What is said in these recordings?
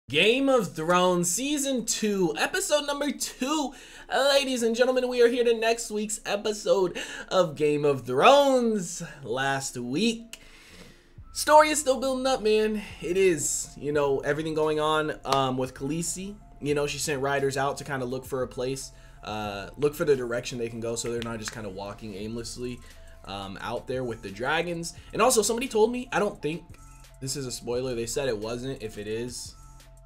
Game of Thrones Season 2, Episode number 2. Ladies and gentlemen, we are here to next week's episode of Game of Thrones. Last week, story is still building up, man. It is, everything going on with Khaleesi. She sent riders out to kind of look for a place, look for the direction they can go so they're not just kind of walking aimlessly out there with the dragons. And also, somebody told me, I don't think this is a spoiler, they said it wasn't. If it is,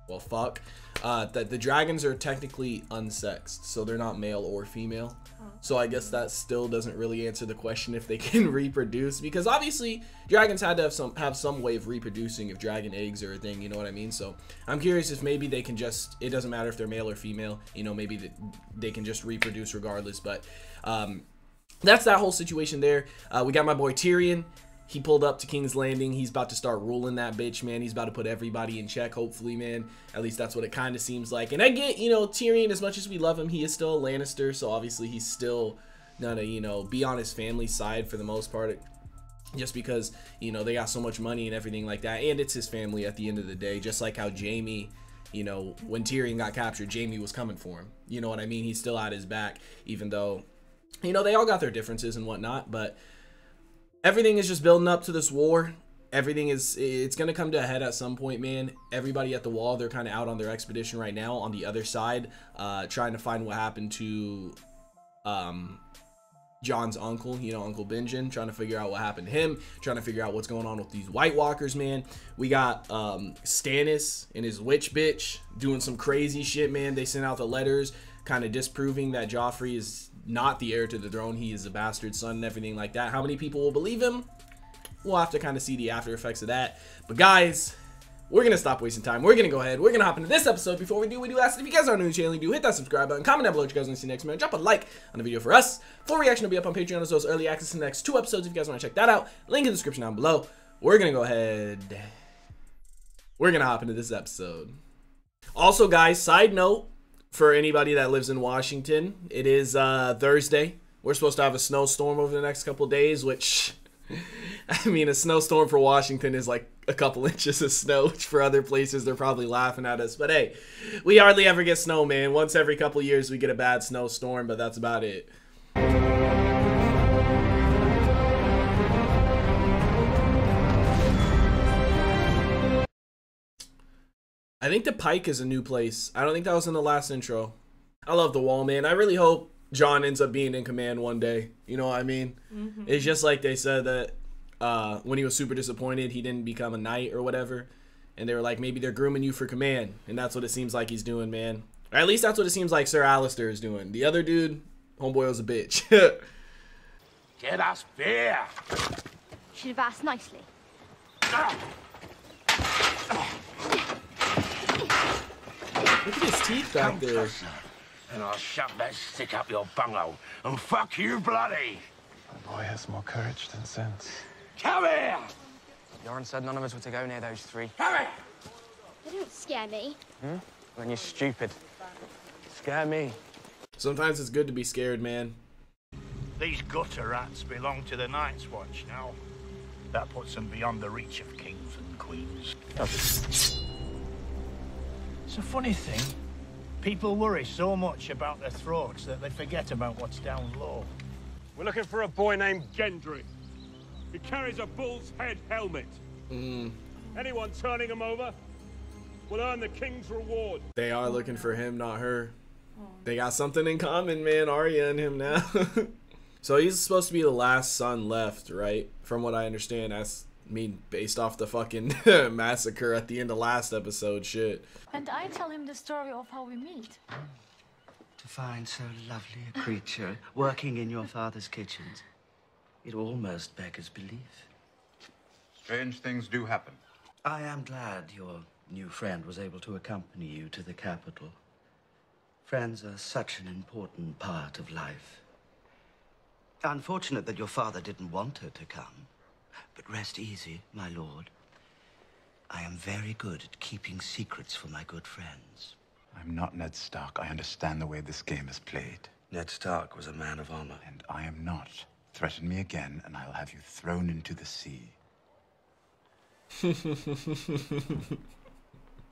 well, fuck, that the dragons are technically unsexed, so they're not male or female. So I guess that still doesn't really answer the question if they can reproduce, because obviously dragons had to have some way of reproducing if dragon eggs are a thing, you know what I mean? So I'm curious if maybe they can just, it doesn't matter if they're male or female, maybe they can just reproduce regardless. But that's that whole situation there. We got my boy Tyrion. He pulled up to King's Landing. He's about to start ruling that bitch, man. He's about to put everybody in check, hopefully, man. At least that's what it kind of seems like. And I get, Tyrion, as much as we love him, he is still a Lannister. So obviously he's still gonna, be on his family's side for the most part. Just because, they got so much money and everything like that. And it's his family at the end of the day. Just like how Jaime, when Tyrion got captured, Jaime was coming for him. You know what I mean? He's still at his back, even though, they all got their differences and whatnot. But everything is just building up to this war. It's going to come to a head at some point, man. Everybody at the wall, they're kind of out on their expedition right now on the other side, trying to find what happened to Jon's uncle, Uncle Benjen, trying to figure out what happened to him, trying to figure out what's going on with these White Walkers, man. We got Stannis and his witch bitch doing some crazy shit, man. They sent out the letters kind of disproving that Joffrey is not the heir to the throne. He is a bastard son and everything like that. How many people will believe him? We'll have to kind of see the after effects of that. But guys, we're going to stop wasting time. We're going to go ahead. We're going to hop into this episode. Before we do ask, if you guys are new to the channel, do hit that subscribe button. Comment down below what you guys want to see next, man. Drop a like on the video for us. Full reaction will be up on Patreon as well as early access to the next 2 episodes if you guys want to check that out. Link in the description down below. We're going to go ahead. We're going to hop into this episode. Also, guys, side note, for anybody that lives in Washington, it is Thursday. We're supposed to have a snowstorm over the next couple days, which, I mean, a snowstorm for Washington is like a couple inches of snow, which for other places, they're probably laughing at us. But hey, we hardly ever get snow, man. Once every couple years, we get a bad snowstorm, but that's about it. I think the Pike is a new place. I don't think that was in the last intro. I love the Wall, man. I really hope Jon ends up being in command one day. You know what I mean? It's just like they said that when he was super disappointed, he didn't become a knight or whatever. And they were like, maybe they're grooming you for command. And that's what it seems like he's doing, man. Or at least that's what it seems like Sir Alistair is doing. The other dude, homeboy was a bitch. Get us beer. Should have asked nicely. Look at his teeth back there. Closer, and I'll shove that stick up your bunghole and fuck you bloody. The boy has more courage than sense. Come here! Yoren said none of us were to go near those 3. Come here! They don't scare me. Then you're stupid. Scare me. Sometimes it's good to be scared, man. These gutter rats belong to the Night's Watch now. That puts them beyond the reach of kings and queens. It's a funny thing. People worry so much about their throats that they forget about what's down low. We're looking for a boy named Gendry. He carries a bull's head helmet. Anyone turning him over will earn the king's reward. They are looking for him, not her. They got something in common, man. Arya and him now. So he's supposed to be the last son left, right? From what I understand, that's based off the fucking massacre at the end of last episode, shit. And I tell him the story of how we meet. To find so lovely a creature working in your father's kitchens, it almost beggars belief. Strange things do happen. I am glad your new friend was able to accompany you to the capital. Friends are such an important part of life. Unfortunate that your father didn't want her to come. But rest easy, my lord. I am very good at keeping secrets for my good friends. I'm not Ned Stark. I understand the way this game is played. Ned Stark was a man of honor. And I am not. Threaten me again, and I'll have you thrown into the sea.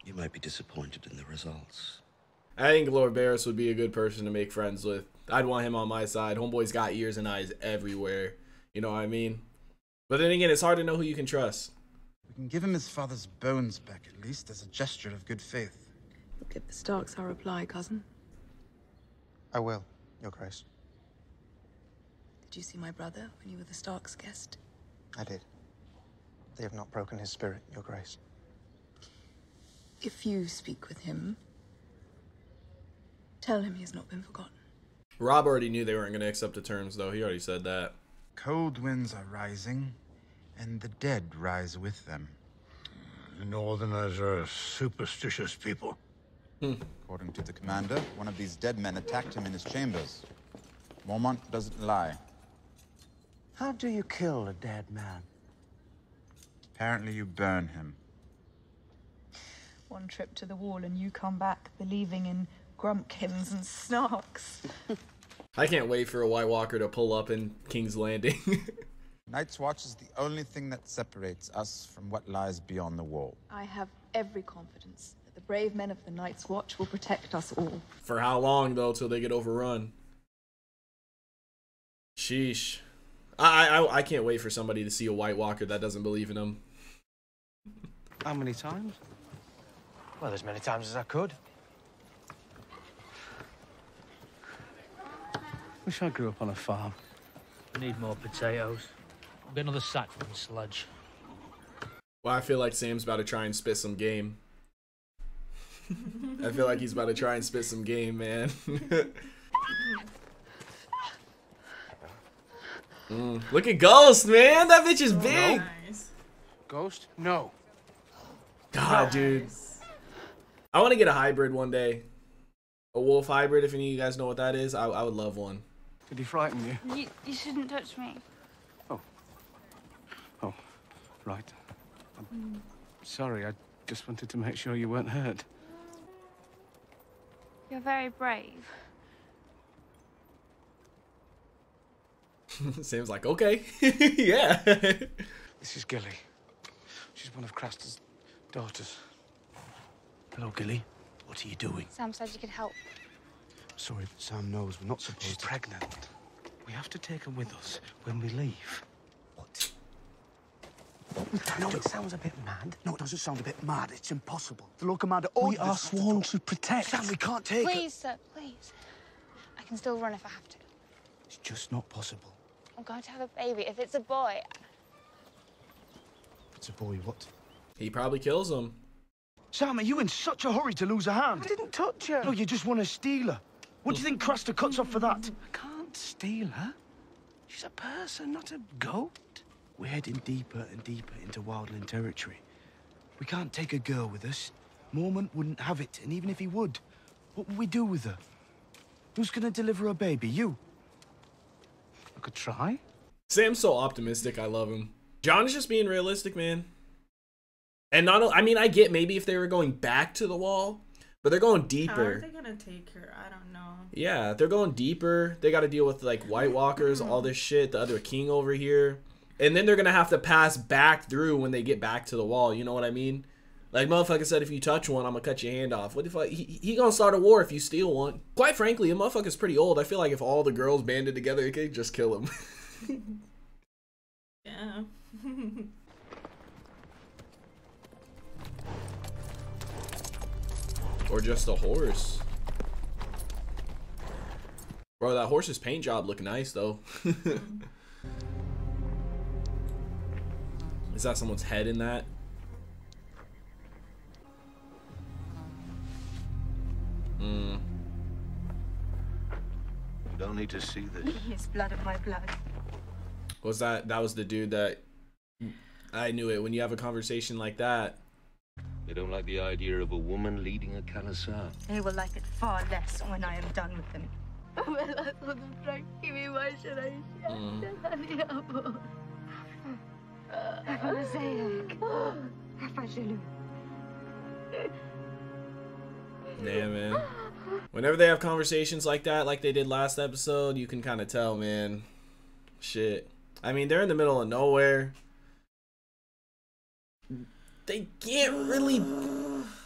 You might be disappointed in the results. I think Lord Barris would be a good person to make friends with. I'd want him on my side. Homeboy's got ears and eyes everywhere. You know what I mean? But then again, it's hard to know who you can trust. We can give him his father's bones back, at least, as a gesture of good faith. We'll give the Starks our reply, cousin. I will, Your Grace. Did you see my brother when you were the Starks' guest? I did. They have not broken his spirit, Your Grace. If you speak with him, tell him he has not been forgotten. Robb already knew they weren't going to accept the terms, though. He already said that. Cold winds are rising, and the dead rise with them. The Northerners are a superstitious people. According to the commander, one of these dead men attacked him in his chambers. Mormont doesn't lie. How do you kill a dead man? Apparently you burn him. One trip to the wall and you come back believing in grumpkins and snarks. I can't wait for a White Walker to pull up in King's Landing. Night's Watch is the only thing that separates us from what lies beyond the wall. I have every confidence that the brave men of the Night's Watch will protect us all. For how long, though, till they get overrun? Sheesh. I can't wait for somebody to see a White Walker that doesn't believe in them. How many times? Well, as many times as I could. Wish I grew up on a farm. We need more potatoes. We'll get another sack from the sledge. Well, I feel like Sam's about to try and spit some game. I feel like he's about to try and spit some game, man. Look at Ghost, man. That bitch is big. Nice. Ghost? No. God, dude. I want to get a hybrid one day. A wolf hybrid, if any of you guys know what that is. I would love one. Did he frighten you? You shouldn't touch me. Oh, right. I'm sorry, I just wanted to make sure you weren't hurt. You're very brave. Sam's like, okay. Yeah. This is Gilly. She's one of Craster's daughters. Hello, Gilly. What are you doing? Sam said you could help. Sorry, but Sam knows we're not supposed to... She's pregnant. We have to take her with us when we leave. What? I know it sounds a bit mad. No, it doesn't sound a bit mad. It's impossible. The Lord Commander We are sworn to protect. Sam, we can't take her. Please, sir, please. I can still run if I have to. It's just not possible. I'm going to have a baby. If it's a boy... If it's a boy, what? He probably kills him. Sam, are you in such a hurry to lose a hand? I didn't touch her. No, you just want to steal her. What do you think Craster cuts off for that? I can't steal her. She's a person, not a goat. We're heading deeper and deeper into wildland territory. We can't take a girl with us. Mormont wouldn't have it, and even if he would, what would we do with her? Who's gonna deliver a baby? You? I could try. Sam's so optimistic. I love him. John is just being realistic, man. And not, I mean, I get maybe if they were going back to the wall, but they're going deeper. How are they gonna take her? I don't know. Yeah, they're going deeper. They got to deal with like White Walkers, all this shit, the other king over here. And then they're going to have to pass back through when they get back to the wall. You know what I mean? Like, motherfucker said, if you touch one, I'm going to cut your hand off. What if he going to start a war if you steal one? Quite frankly, a motherfucker's pretty old. I feel like if all the girls banded together, they could just kill him. Yeah. Or just a horse. Bro, that horse's paint job look nice, though. Is that someone's head in that? You don't need to see this. His blood of my blood. Was that was the dude that... I knew it. When you have a conversation like that... They don't like the idea of a woman leading a Khalasar. They will like it far less when I am done with them. Damn, man. Whenever they have conversations like that, like they did last episode, you can kind of tell, man. Shit. I mean, they're in the middle of nowhere. They can't really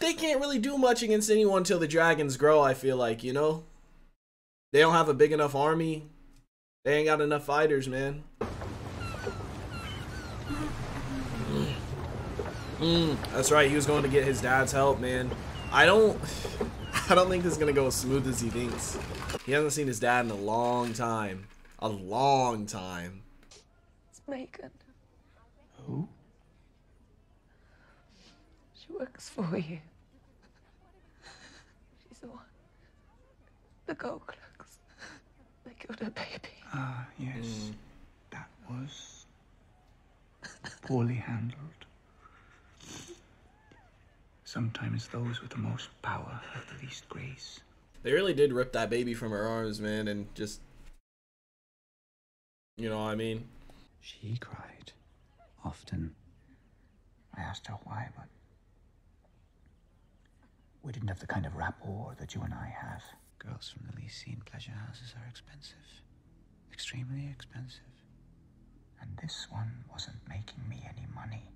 they can't really do much against anyone until the dragons grow, I feel like, you know? They don't have a big enough army. They ain't got enough fighters, man. That's right, he was going to get his dad's help, man. I don't think this is gonna go as smooth as he thinks. He hasn't seen his dad in a long time. A long time. It's Megan. Who? She works for you. She's the one. The gold clerks. They killed her baby. Ah, yes. That was poorly handled. Sometimes those with the most power have the least grace. They really did rip that baby from her arms, man, and just... You know what I mean? She cried. Often. I asked her why, but... we didn't have the kind of rapport that you and I have. Girls from the Lycian pleasure houses are expensive. Extremely expensive. And this one wasn't making me any money.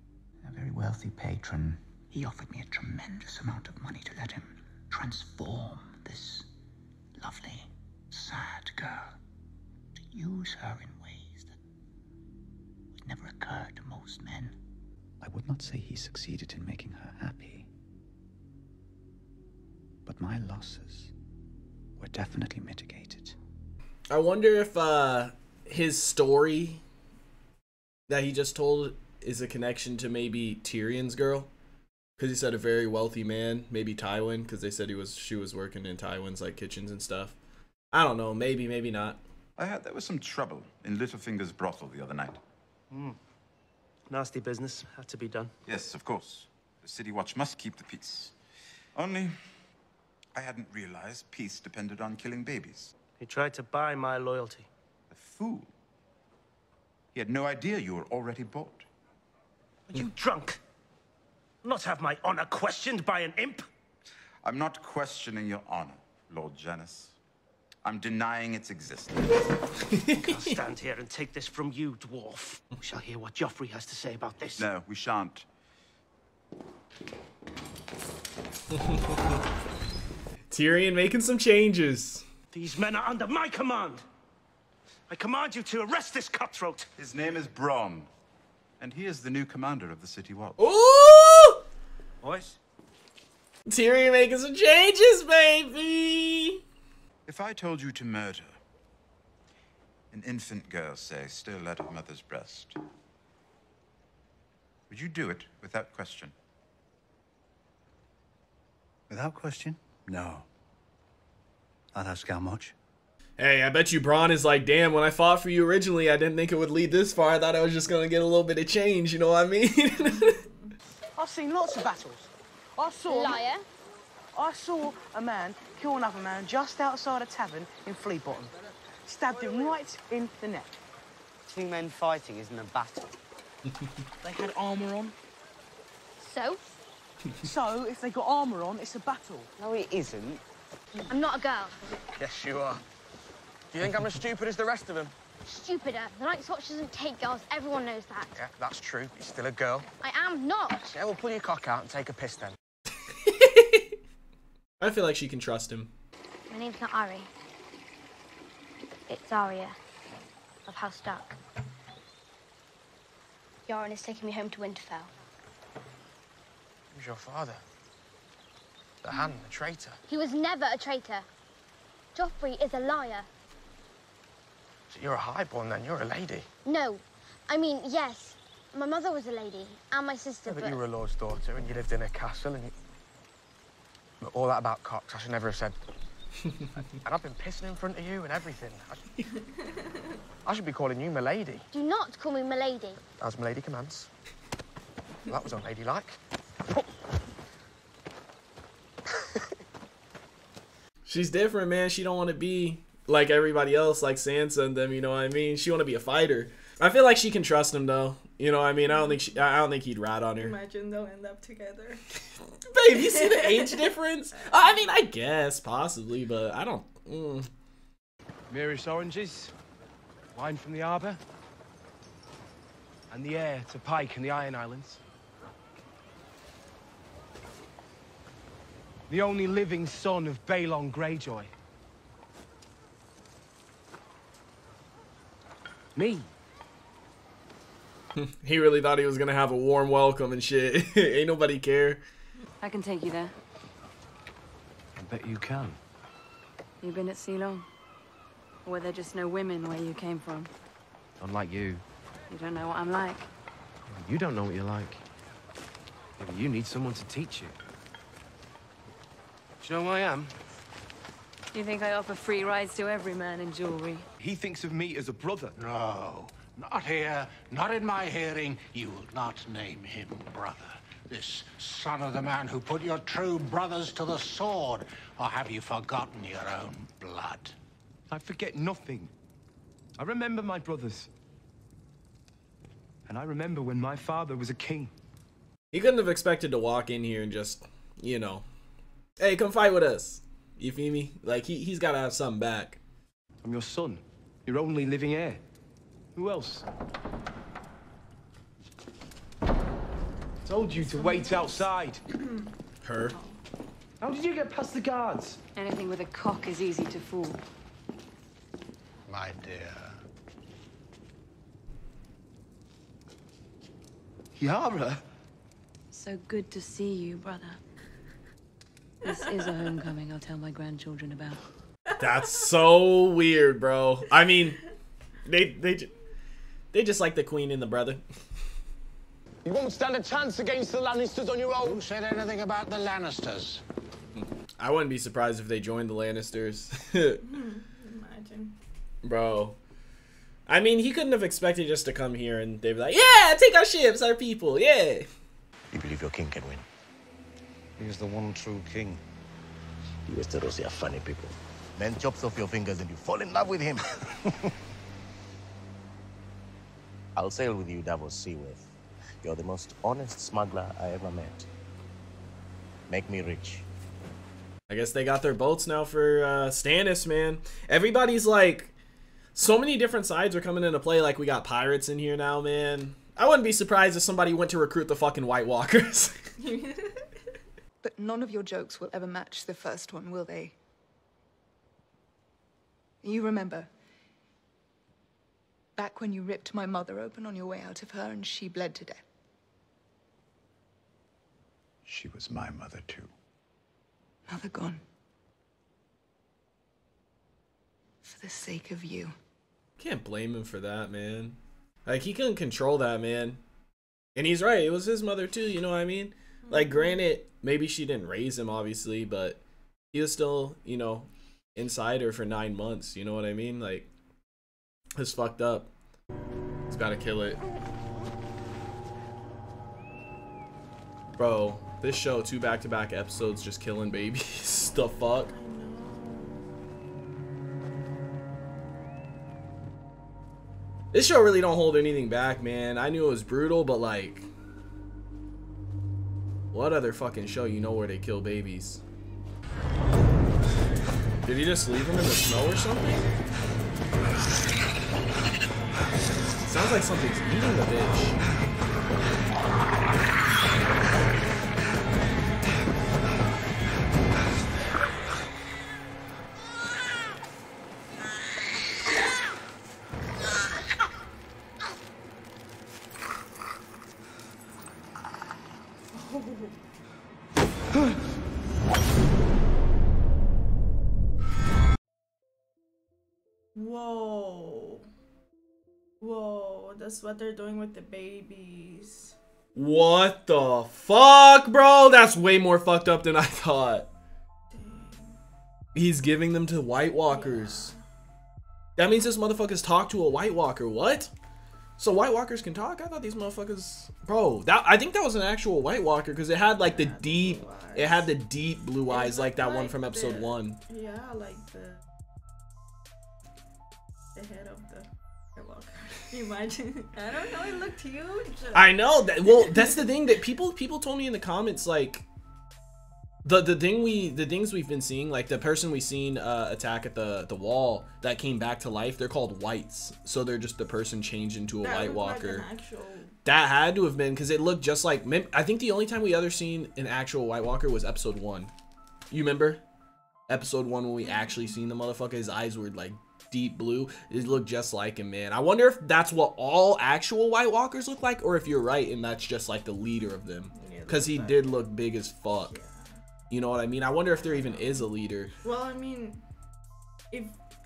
A very wealthy patron, he offered me a tremendous amount of money to let him transform this lovely, sad girl. To use her in ways that would never occur to most men. I would not say he succeeded in making her happy. But my losses were definitely mitigated. I wonder if his story that he just told is a connection to maybe Tyrion's girl. Because he said a very wealthy man, maybe Tywin, because they said she was working in Tywin's like kitchens and stuff. I don't know, maybe not. I heard there was some trouble in Littlefinger's brothel the other night. Nasty business, had to be done. Yes, of course. The City Watch must keep the peace. Only, I hadn't realized peace depended on killing babies. He tried to buy my loyalty. A fool. He had no idea you were already bought. Are you drunk? Not have my honor questioned by an imp? I'm not questioning your honor, Lord Janus. I'm denying its existence. I'll stand here and take this from you, dwarf. We shall hear what Joffrey has to say about this. No, we shan't. Tyrion making some changes. These men are under my command. I command you to arrest this cutthroat. His name is Bronn, and he is the new commander of the City Watch. Ooh! Boys? Tyrion making some changes, baby! If I told you to murder an infant girl, say, still at her mother's breast, would you do it without question? Without question? No. I'd ask how much. Hey, I bet you Bronn is like, damn, when I fought for you originally, I didn't think it would lead this far. I thought I was just gonna get a little bit of change, you know what I mean? I've seen lots of battles. Liar. I saw a man kill another man just outside a tavern in Flea Bottom. Stabbed him right in the neck. Two men fighting isn't a battle. They had armour on. So? So, if they got armour on, it's a battle. No, it isn't. I'm not a girl. Yes, you are. Do you think I'm as stupid as the rest of them? Stupider. The Night's Watch doesn't take girls. Everyone knows that. Yeah, that's true. You're still a girl. I am not. Yeah, well, pull your cock out and take a piss then. I feel like she can trust him. My name's not Ari. It's Arya of House Stark. Yoren is taking me home to Winterfell. Who's your father? The Hand, the traitor. He was never a traitor. Joffrey is a liar. So you're a highborn then, you're a lady. No. I mean, yes. My mother was a lady, and my sister, Yeah, but you were a lord's daughter and you lived in a castle and you... But all that about cocks, I should never have said. And I've been pissing in front of you and everything. I should be calling you Milady. Do not call me Milady. As Milady commands. Well, that was unladylike. She's different, man. She don't want to be like everybody else, like Sansa and them, you know what I mean? She want to be a fighter. I feel like she can trust him though. You know what I mean? I don't think he'd rat on her. Imagine they'll end up together. Babe, you see the age difference? I mean, I guess possibly, but I don't. Mirish oranges, wine from the harbour, and the heir to Pike and the Iron Islands. The only living son of Balon Greyjoy. Me. He really thought he was gonna have a warm welcome and shit. Ain't nobody care. I can take you there. I bet you can. You been at sea long? Or were there just no women where you came from? Unlike you. You don't know what I'm like. You don't know what you're like. Maybe you need someone to teach you. Do you know who I am? You think I offer free rides to every man in jewelry? He thinks of me as a brother. No, not here, not in my hearing. You will not name him brother. This son of the man who put your true brothers to the sword. Or have you forgotten your own blood? I forget nothing. I remember my brothers. And I remember when my father was a king. He couldn't have expected to walk in here and just, you know, hey, come fight with us. You feel me? Like, he's got to have something back. I'm your son. Your only living heir. Who else? Told you to wait outside. Her. How did you get past the guards? Anything with a cock is easy to fool. My dear. Yara? So good to see you, brother. This is a homecoming I'll tell my grandchildren about. That's so weird, bro. I mean, they just like the queen and the brother. You won't stand a chance against the Lannisters on your own. Who said anything about the Lannisters? I wouldn't be surprised if they joined the Lannisters. Imagine. Bro. I mean, he couldn't have expected just to come here and they'd be like, yeah, take our ships, our people, yeah. You believe your king can win? He is the one true king. You Westerosi are funny people. Man chops off your fingers and you fall in love with him. I'll sail with you, Davos Seaworth. You're the most honest smuggler I ever met. Make me rich. I guess they got their boats now for Stannis, man. Everybody's like, so many different sides are coming into play. Like, we got pirates in here now, man. I wouldn't be surprised if somebody went to recruit the fucking White Walkers. But none of your jokes will ever match the first one, will they? You remember, back when you ripped my mother open on your way out of her and she bled to death? She was my mother, too. Mother gone. For the sake of you. Can't blame him for that, man. Like, he couldn't control that, man. And he's right, it was his mother too, you know what I mean? Like, granted, maybe she didn't raise him, obviously, but he was still, you know, inside her for 9 months, you know what I mean? Like, it's fucked up. He's gotta kill it. Bro, this show, 2 back-to-back episodes just killing babies. The fuck? This show really don't hold anything back, man. I knew it was brutal, but like, what other fucking show you know where they kill babies? Did he just leave them in the snow or something? Sounds like something's eating the bitch. Whoa. Whoa, that's what they're doing with the babies. What the fuck, bro? That's way more fucked up than I thought. He's giving them to White Walkers. That means this motherfucker's talk to a White Walker. What? So White Walkers can talk? I thought these motherfuckers... Bro, I think that was an actual White Walker because it had like the deep... It had the deep blue eyes like that one from episode 1. Yeah, like the head of the White Walker. Imagine. I don't know, it looked huge. I know that. Well, that's the thing that people told me in the comments, like the things we've been seeing, like the person we seen attack at the wall that came back to life, they're called whites, so they're just the person changed into a White Walker. Like that had to have been because it looked just like, I think the only time we ever seen an actual White Walker was episode 1. You remember episode 1 when we actually seen the motherfucker? His eyes were like deep blue. It looked just like him, man. I wonder if that's what all actual White Walkers look like, or if you're right and that's just like the leader of them, because he did look big as fuck. You know what I mean? I wonder if there even is a leader. Well, I mean,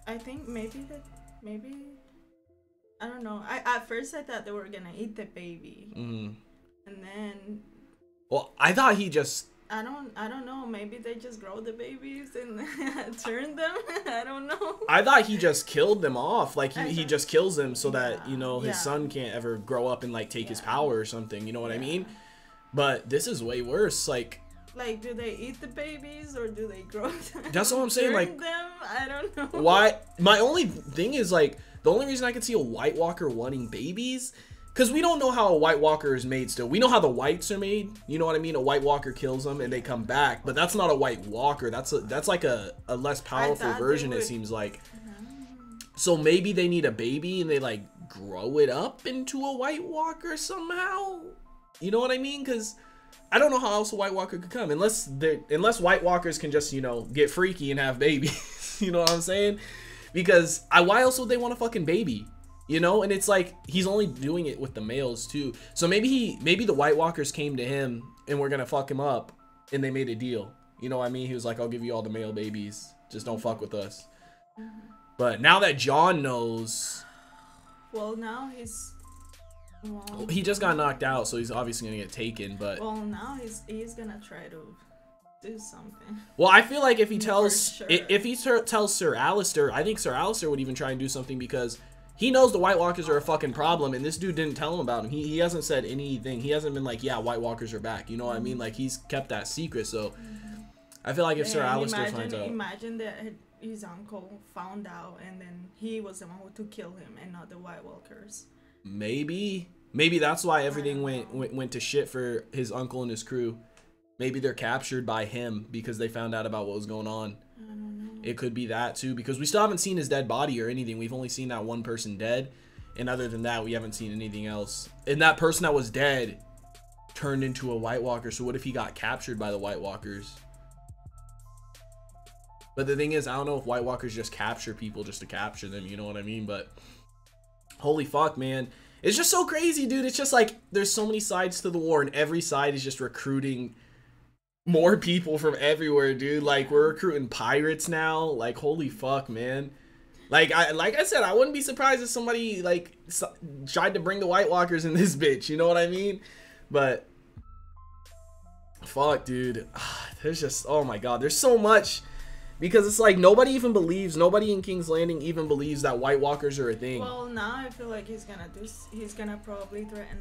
I think maybe I don't know. At first I thought they were gonna eat the baby, and then. Well, I thought he just. I don't know. Maybe they just grow the babies and turn them. I don't know. I thought he just killed them off. Like he just kills them so that, you know, his son can't ever grow up and like take his power or something. You know what I mean? But this is way worse. Like, do they eat the babies or do they grow them? That's what I'm saying. Like, them? I don't know. Why? My only thing is like the only reason I could see a White Walker wanting babies, because we don't know how a White Walker is made still. We know how the whites are made. You know what I mean? A White Walker kills them and they come back. But that's not a White Walker. That's like a less powerful version, it seems like. So maybe they need a baby and they like grow it up into a White Walker somehow. You know what I mean? Because I don't know how else a White Walker could come. Unless White Walkers can just, you know, get freaky and have babies. You know what I'm saying? Because why else would they want a fucking baby? You know, and it's like he's only doing it with the males too. So maybe the White Walkers came to him and were gonna fuck him up, and they made a deal. You know what I mean? He was like, "I'll give you all the male babies, just don't fuck with us." But now that Jon knows, well, now he just got knocked out, so he's obviously gonna get taken. But now he's gonna try to do something. Well, I feel like if he tells tells Sir Alistair, I think Sir Alistair would even try and do something because he knows the White Walkers are a fucking problem, and this dude didn't tell him about him. He hasn't said anything. He hasn't been like, yeah, White Walkers are back. You know what I mean? Like, he's kept that secret. So I feel like if Sir Alistair finds out. Imagine that his uncle found out, and then he was the one who to kill him, and not the White Walkers. Maybe that's why everything went to shit for his uncle and his crew. Maybe they're captured by him because they found out about what was going on. I don't know. It could be that too, because we still haven't seen his dead body or anything. We've only seen that one person dead, and other than that, we haven't seen anything else. And that person that was dead turned into a White Walker. So what if he got captured by the White Walkers? But the thing is, I don't know if White Walkers just capture people just to capture them. You know what I mean? But holy fuck, man. It's just so crazy, dude. It's just like there's so many sides to the war, and every side is just recruiting more people from everywhere, dude. Like, we're recruiting pirates now. Like, holy fuck, man. Like I said, I wouldn't be surprised if somebody like tried to bring the White Walkers in this bitch. You know what I mean? But fuck, dude. There's just, oh my god, there's so much. Because it's like nobody in King's Landing even believes that White Walkers are a thing. Well, now I feel like he's gonna probably threaten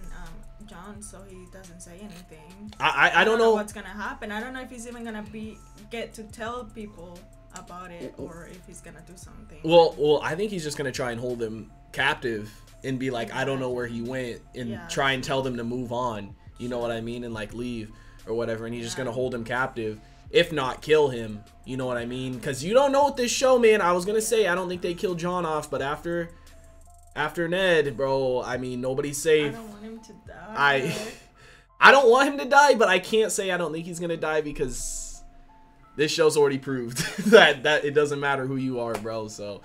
Jon, so he doesn't say anything. I don't know what's gonna happen. I don't know if he's even gonna get to tell people about it, or if he's gonna do something. Well, I think he's just gonna try and hold them captive and be like, I don't know where he went, and try and tell them to move on. You know what I mean? And like leave or whatever. And he's just gonna hold him captive. If not, kill him. You know what I mean? Because you don't know with this show, man. I was going to say, I don't think they killed Jon off. But after Ned, bro, I mean, nobody's safe. I don't want him to die. I don't want him to die, but I can't say I don't think he's going to die because this show's already proved that it doesn't matter who you are, bro. So,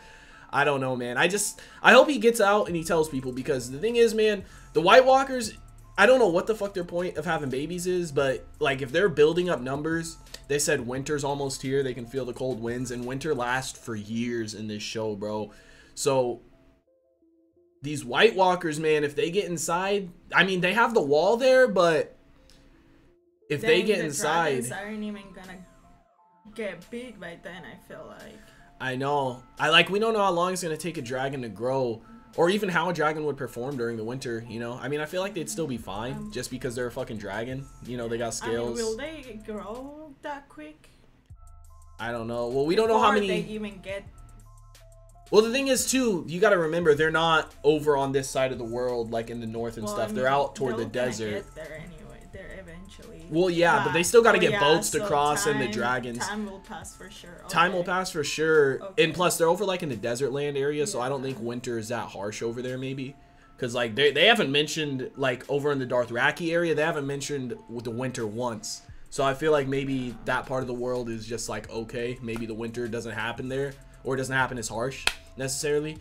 I don't know, man. I hope he gets out and he tells people, because the thing is, man, the White Walkers, I don't know what the fuck their point of having babies is, but like if they're building up numbers, they said winter's almost here, they can feel the cold winds, and winter lasts for years in this show, bro. So these White Walkers, man, if they get inside, I mean, they have the wall there, but if they get inside, the dragons aren't even gonna get big by then, I feel like. I know. We don't know how long it's gonna take a dragon to grow, or even how a dragon would perform during the winter, you know? I mean, I feel like they'd still be fine, just because they're a fucking dragon. You know, they got scales. I mean, will they grow that quick? I don't know. Well, we don't know how many... they even get... Well, the thing is, too, you gotta remember, they're not over on this side of the world, like in the north and stuff. I mean, they're out toward the desert. Get there anyway. They're eventually... Well, yeah, but they still gotta get boats to cross, and the dragons. Time will pass for sure. Okay. Time will pass for sure. Okay. And plus, they're over like in the desert land area, so I don't think winter is that harsh over there, maybe. Because like they haven't mentioned, like over in the Dothraki area, they haven't mentioned the winter once. So I feel like maybe that part of the world is just like, okay, maybe the winter doesn't happen there, or it doesn't happen as harsh necessarily.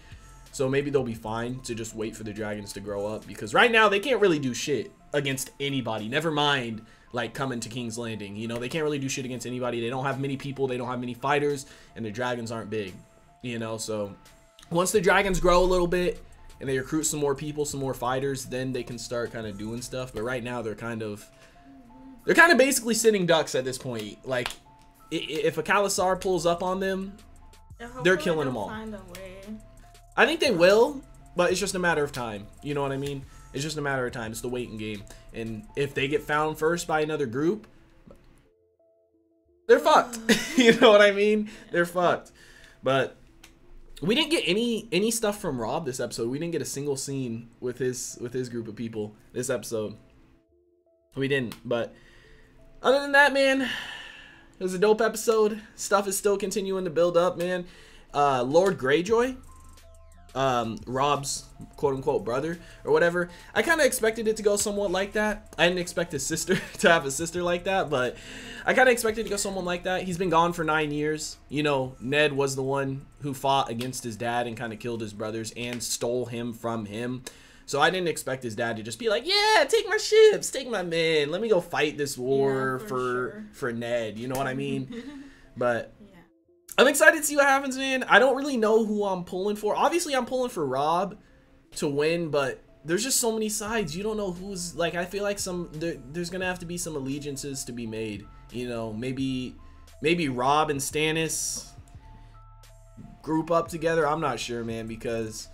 So maybe they'll be fine to just wait for the dragons to grow up, because right now they can't really do shit against anybody. Never mind like coming to King's Landing. You know, they can't really do shit against anybody. They don't have many people, they don't have many fighters, and the dragons aren't big, you know. So once the dragons grow a little bit and they recruit some more people, some more fighters, then they can start kind of doing stuff. But right now they're kind of basically sitting ducks at this point. Like if a Khalasar pulls up on them, they're killing them all. Find a way. I think they will, but it's just a matter of time. You know what I mean? It's just a matter of time. It's the waiting game. And if they get found first by another group, they're fucked. You know what I mean? They're fucked. But we didn't get any stuff from Robb this episode. We didn't get a single scene with his group of people this episode. We didn't. But other than that, man, it was a dope episode. Stuff is still continuing to build up, man. Lord Greyjoy, Robb's quote-unquote brother or whatever, I kind of expected it to go somewhat like that. I didn't expect his sister to have a sister like that, but I kind of expected it to go someone like that. He's been gone for 9 years. You know, Ned was the one who fought against his dad and kind of killed his brothers and stole him from him. So I didn't expect his dad to just be like, yeah, take my ships, take my men, let me go fight this war for Ned. You know what I mean? But I'm excited to see what happens, man. I don't really know who I'm pulling for. Obviously, I'm pulling for Robb to win, but there's just so many sides. You don't know who's, like, I feel like there's going to have to be some allegiances to be made. You know, maybe Robb and Stannis group up together. I'm not sure, man, because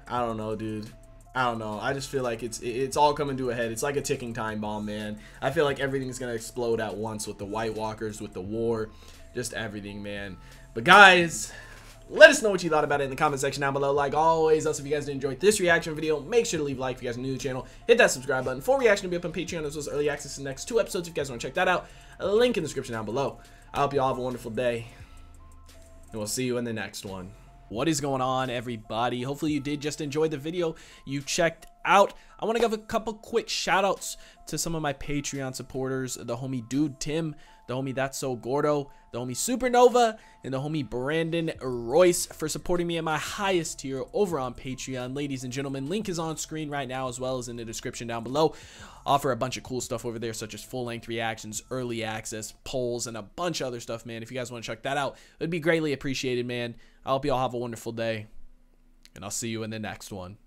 I don't know, dude. I don't know. I just feel like it's all coming to a head. It's like a ticking time bomb, man. I feel like everything's going to explode at once with the White Walkers, with the war. Just everything, man. But guys, let us know what you thought about it in the comment section down below. Like always, also if you guys enjoyed this reaction video, make sure to leave a like if you guys are new to the channel. Hit that subscribe button. Full reaction will be up on Patreon, as well as early access to the next 2 episodes if you guys want to check that out. A link in the description down below. I hope you all have a wonderful day, and we'll see you in the next one. What is going on, everybody? Hopefully you did just enjoy the video you checked out. I want to give a couple quick shout outs to some of my Patreon supporters, the homie Dude Tim, the homie That's So Gordo, the homie Supernova, and the homie Brandon Royce for supporting me at my highest tier over on Patreon. Ladies and gentlemen, link is on screen right now as well as in the description down below. Offer a bunch of cool stuff over there, such as full-length reactions, early access, polls, and a bunch of other stuff, man. If you guys want to check that out, it would be greatly appreciated, man. I hope you all have a wonderful day, and I'll see you in the next one.